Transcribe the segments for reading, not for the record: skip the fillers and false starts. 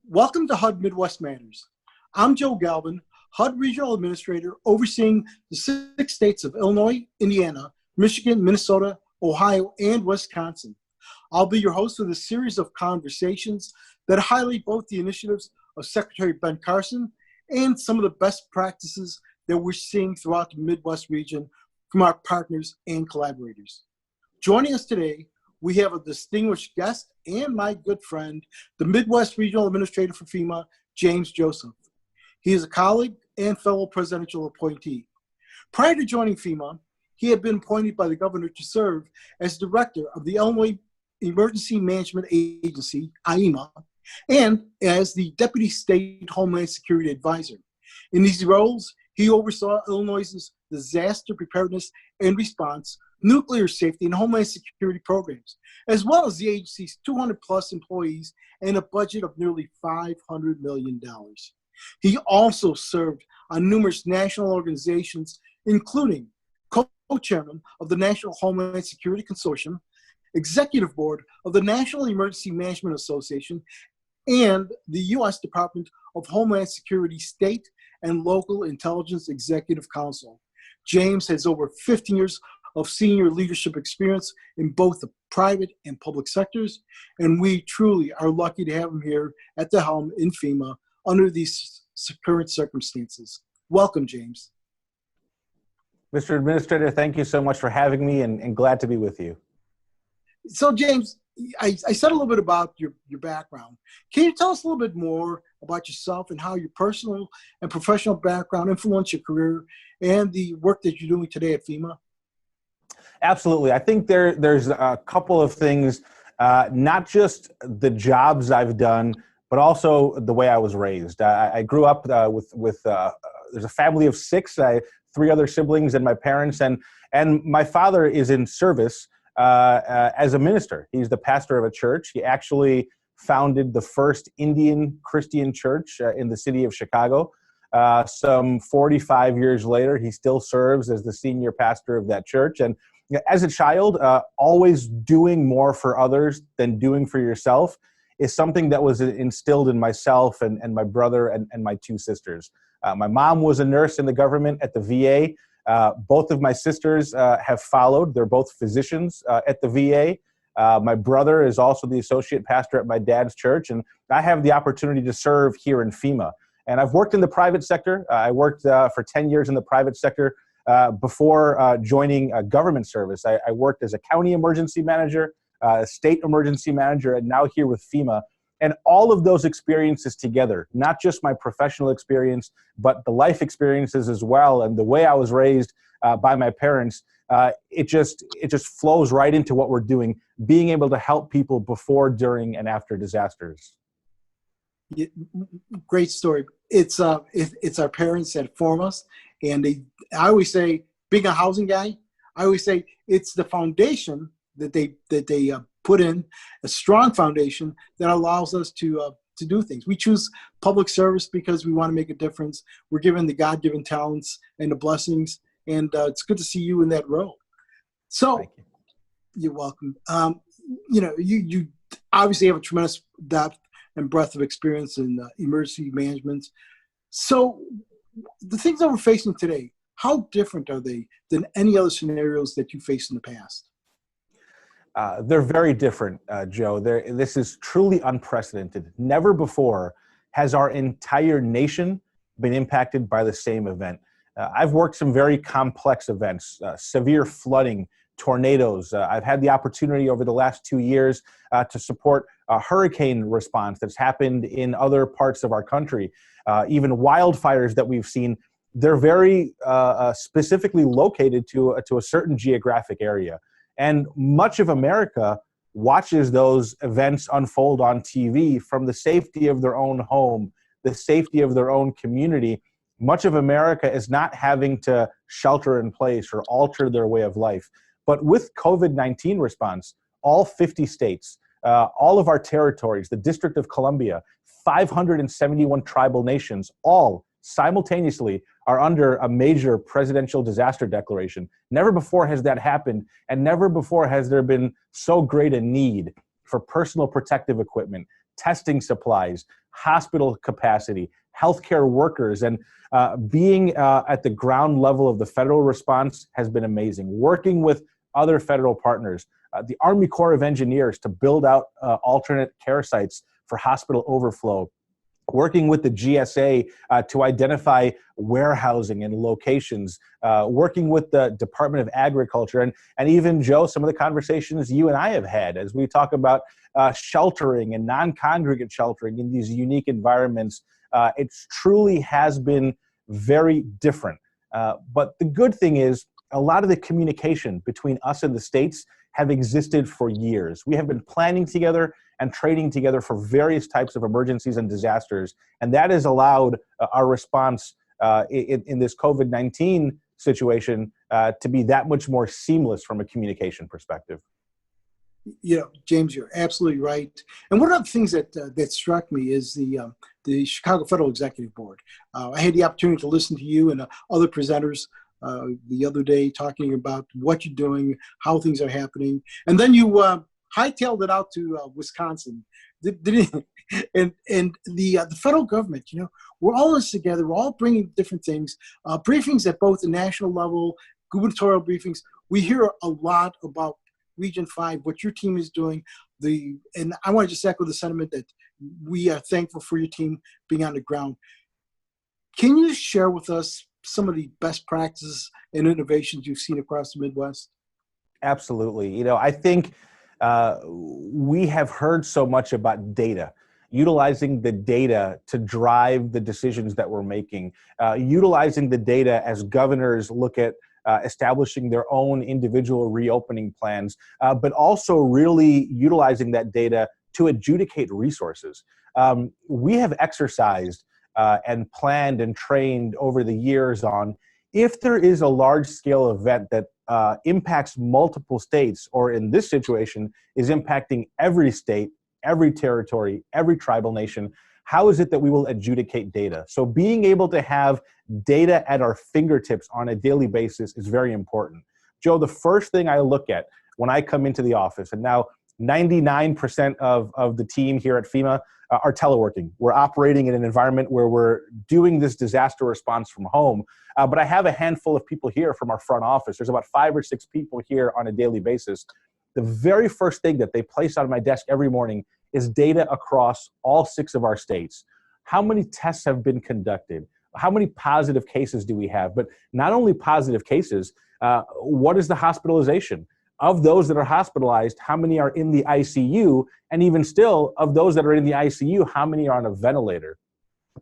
Welcome to HUD Midwest Matters. I'm Joe Galvan, HUD Regional Administrator overseeing the 6 states of Illinois, Indiana, Michigan, Minnesota, Ohio, and Wisconsin. I'll be your host for this series of conversations that highlight both the initiatives of Secretary Ben Carson and some of the best practices that we're seeing throughout the Midwest region from our partners and collaborators. Joining us today, we have a distinguished guest and my good friend, the Midwest Regional Administrator for FEMA, James Joseph. He is a colleague and fellow presidential appointee. Prior to joining FEMA, he had been appointed by the governor to serve as director of the Illinois Emergency Management Agency, IEMA, and as the Deputy State Homeland Security Advisor. In these roles, he oversaw Illinois' disaster preparedness and response, nuclear safety, and homeland security programs, as well as the agency's 200-plus employees and a budget of nearly $500 million. He also served on numerous national organizations, including co-chairman of the National Homeland Security Consortium, executive board of the National Emergency Management Association, and the U.S. Department of Homeland Security State and Local Intelligence Executive Council. James has over 15 years of senior leadership experience in both the private and public sectors, and we truly are lucky to have him here at the helm in FEMA under these current circumstances. Welcome, James. Mr. Administrator, thank you so much for having me and glad to be with you. So, James, I said a little bit about your background. Can you tell us a little bit more about yourself and how your personal and professional background influenced your career and the work that you're doing today at FEMA? Absolutely. I think there's a couple of things, not just the jobs I've done, but also the way I was raised. I grew up with there's a family of 6, 3 other siblings and my parents, and my father is in service as a minister. He's the pastor of a church. He actually founded the first Indian Christian church in the city of Chicago. Some 45 years later, he still serves as the senior pastor of that church. And as a child, always doing more for others than doing for yourself is something that was instilled in myself and my brother and my 2 sisters. My mom was a nurse in the government at the VA. Both of my sisters have followed. They're both physicians at the VA. My brother is also the associate pastor at my dad's church, and I have the opportunity to serve here in FEMA. And I've worked in the private sector. I worked for 10 years in the private sector before joining government service. I worked as a county emergency manager, a state emergency manager, and now here with FEMA. And all of those experiences together, not just my professional experience, but the life experiences as well, and the way I was raised by my parents, it just flows right into what we're doing, being able to help people before, during, and after disasters. Yeah, great story. It's our parents that form us, and I always say, being a housing guy, I always say it's the foundation that they put in, a strong foundation that allows us to do things. We choose public service because we want to make a difference. We're given the God-given talents and the blessings, and it's good to see you in that role. So, Thank you. You're welcome. You obviously have a tremendous depth and breadth of experience in emergency management. So the things that we're facing today, How different are they than any other scenarios that you faced in the past? They're very different, Joe. This is truly unprecedented. Never before has our entire nation been impacted by the same event. I've worked some very complex events, severe flooding, tornadoes. I've had the opportunity over the last 2 years to support a hurricane response that's happened in other parts of our country. Even wildfires that we've seen, they're very specifically located to a certain geographic area. And much of America watches those events unfold on TV from the safety of their own home, the safety of their own community. Much of America is not having to shelter in place or alter their way of life. But with COVID-19 response, all 50 states, all of our territories, the District of Columbia, 571 tribal nations, all simultaneously are under a major presidential disaster declaration. Never before has that happened, and never before has there been so great a need for personal protective equipment, testing supplies, hospital capacity, healthcare workers, and being at the ground level of the federal response has been amazing. Working with other federal partners, the Army Corps of Engineers to build out alternate care sites for hospital overflow, working with the GSA to identify warehousing and locations, working with the Department of Agriculture, and even, Joe, some of the conversations you and I have had as we talk about sheltering and non-congregate sheltering in these unique environments. It truly has been very different. But the good thing is a lot of the communication between us and the states have existed for years. We have been planning together and training together for various types of emergencies and disasters. And that has allowed our response in this COVID-19 situation to be that much more seamless from a communication perspective. You know, James, you're absolutely right. And one of the things that struck me is the Chicago Federal Executive Board. I had the opportunity to listen to you and other presenters the other day talking about what you're doing, how things are happening. And then you hightailed it out to Wisconsin. And the federal government, you know, we're all in this together. We're all bringing different things, briefings at both the national level, gubernatorial briefings. We hear a lot about Region 5, what your team is doing. And I want to just echo the sentiment that we are thankful for your team being on the ground. Can you share with us some of the best practices and innovations you've seen across the Midwest? Absolutely. You know, I think we have heard so much about data, utilizing the data to drive the decisions that we're making, utilizing the data as governors look at establishing their own individual reopening plans, but also really utilizing that data to adjudicate resources. We have exercised and planned and trained over the years on if there is a large-scale event that impacts multiple states, or in this situation is impacting every state, every territory, every tribal nation, how is it that we will adjudicate data? So being able to have data at our fingertips on a daily basis is very important. Joe, the first thing I look at when I come into the office, and now 99% of the team here at FEMA are teleworking. We're operating in an environment where we're doing this disaster response from home. But I have a handful of people here from our front office. There's about 5 or 6 people here on a daily basis. The very first thing that they place on my desk every morning is data across all 6 of our states. How many tests have been conducted? How many positive cases do we have? But not only positive cases, what is the hospitalization? Of those that are hospitalized, how many are in the ICU? And even still, of those that are in the ICU, how many are on a ventilator?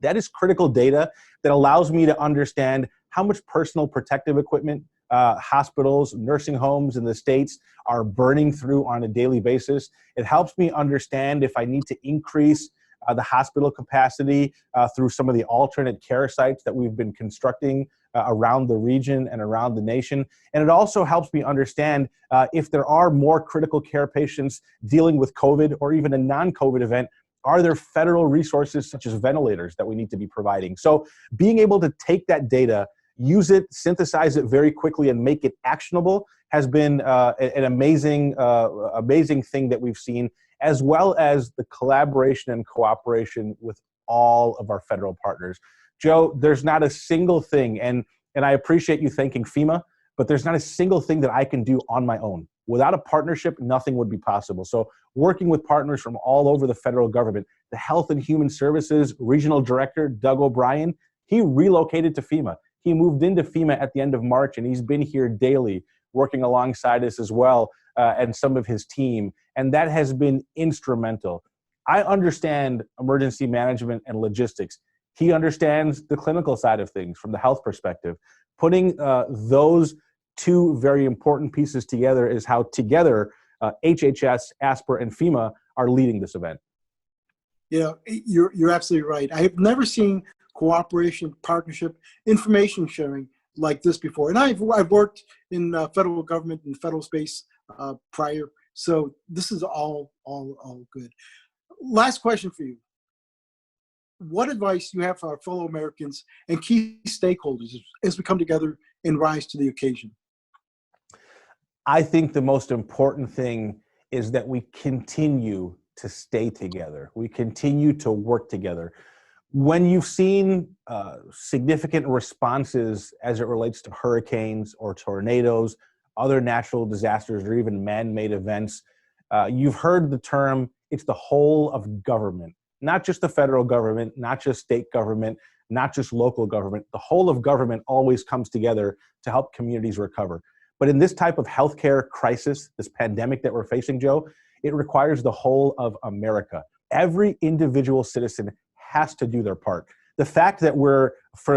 That is critical data that allows me to understand how much personal protective equipment hospitals, nursing homes in the states are burning through on a daily basis. It helps me understand if I need to increase the hospital capacity through some of the alternate care sites that we've been constructing around the region and around the nation. And it also helps me understand if there are more critical care patients dealing with COVID or even a non-COVID event, are there federal resources such as ventilators that we need to be providing? So being able to take that data, use it, synthesize it very quickly, and make it actionable has been an amazing thing that we've seen, as well as the collaboration and cooperation with all of our federal partners. Joe, there's not a single thing, and And I appreciate you thanking FEMA, but there's not a single thing that I can do on my own. Without a partnership, nothing would be possible. So working with partners from all over the federal government, the Health and Human Services Regional Director, Doug O'Brien, he relocated to FEMA. He moved into FEMA at the end of March, and he's been here daily working alongside us as well, and some of his team. And that has been instrumental. I understand emergency management and logistics. He understands the clinical side of things from the health perspective. Putting those two very important pieces together is how together HHS, ASPR, and FEMA are leading this event. Yeah, you're absolutely right. I have never seen cooperation, partnership, information sharing like this before. And I've worked in federal government and federal space prior, so this is all good. Last question for you. What advice do you have for our fellow Americans and key stakeholders as we come together and rise to the occasion? I think the most important thing is that we continue to stay together. We continue to work together. When you've seen significant responses as it relates to hurricanes or tornadoes, other natural disasters, or even man-made events, you've heard the term, it's the whole of government. Not just the federal government, not just state government, not just local government. The whole of government always comes together to help communities recover. But in this type of healthcare crisis, this pandemic that we're facing, Joe, it requires the whole of America. Every individual citizen has to do their part. The fact that we're, for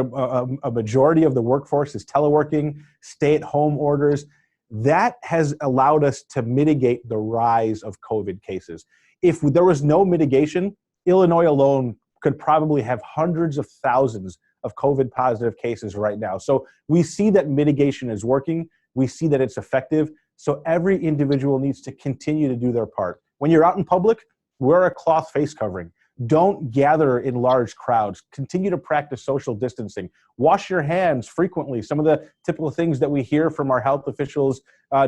a majority of the workforce is teleworking, stay-at-home orders, that has allowed us to mitigate the rise of COVID cases. If there was no mitigation, Illinois alone could probably have hundreds of thousands of COVID positive cases right now. So we see that mitigation is working. We see that it's effective. So every individual needs to continue to do their part. When you're out in public, wear a cloth face covering. Don't gather in large crowds. Continue to practice social distancing. Wash your hands frequently. Some of the typical things that we hear from our health officials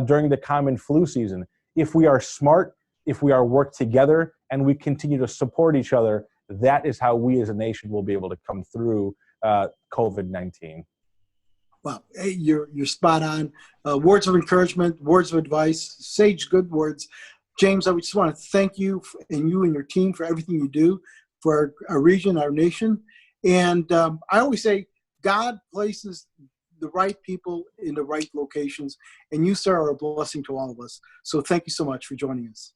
during the common flu season. If we are smart, if we are work together, and we continue to support each other, that is how we as a nation will be able to come through COVID-19. Wow, hey, you're spot on. Words of encouragement, words of advice, sage good words. James, I just want to thank you and you and your team for everything you do for our region, our nation. And I always say, God places the right people in the right locations, and you, sir, are a blessing to all of us. So thank you so much for joining us.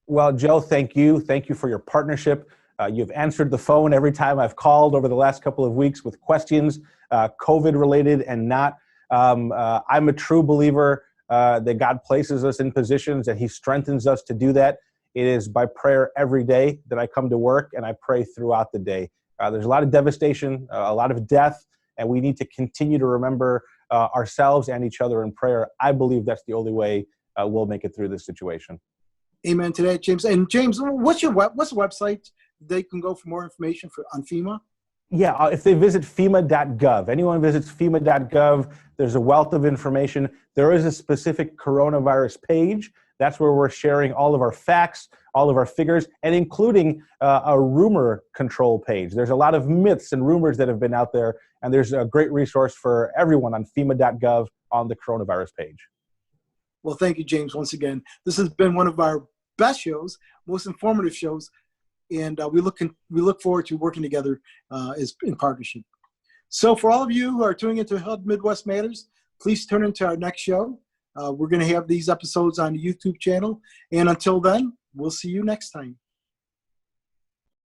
Well, Joe, thank you. Thank you for your partnership. You've answered the phone every time I've called over the last couple of weeks with questions, COVID-related and not. I'm a true believer that God places us in positions and He strengthens us to do that. It is by prayer every day that I come to work, and I pray throughout the day. There's a lot of devastation, a lot of death, and we need to continue to remember ourselves and each other in prayer. I believe that's the only way we'll make it through this situation. Amen to that, James. And James, what's the website they can go for more information on FEMA? Yeah, if they visit FEMA.gov, anyone visits FEMA.gov, there's a wealth of information. There is a specific coronavirus page. That's where we're sharing all of our facts, all of our figures, and including a rumor control page. There's a lot of myths and rumors that have been out there, and there's a great resource for everyone on FEMA.gov on the coronavirus page. Well, thank you, James, once again. This has been one of our best shows, most informative shows, and we look forward to working together as in partnership. So for all of you who are tuning into HUD Midwest Matters, please tune into our next show. We're going to have these episodes on the YouTube channel, and until then, we'll see you next time.